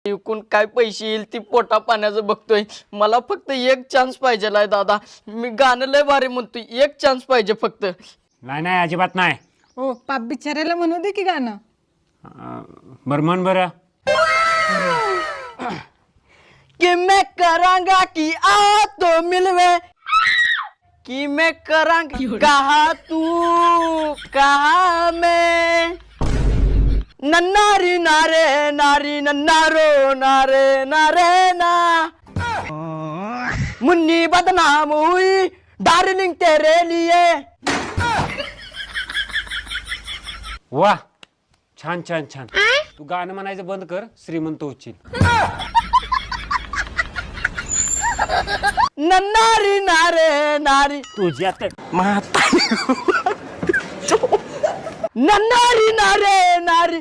एकूण काय पैसे येईल ती पोटा पाण्याचं बघतोय. मला फक्त एक चान्स पाहिजेल आहे दादा. मी गाणं लय भारी म्हणतोय, एक चान्स पाहिजे फक्त. नाही नाही अजिबात नाही. हो पाप बिचाऱ्याला म्हणू दे की गाणं. बरं म्हण बरं. कि मैं करांगा कि आ तो मिलवे, कि मैं करांगा कहा तू कहा मैं, नन्नारी नारे नारी नन्नारो नारे नारे ना, मुन्नी बदनाम हुई डार्लिंग तेरे लिए. वा छान छान छान. तू गाणं म्हणायचं बंद कर, श्रीमंत होशील. नन्नारी नारे नारी तुझ्या माता, नन्नारी नारे नारी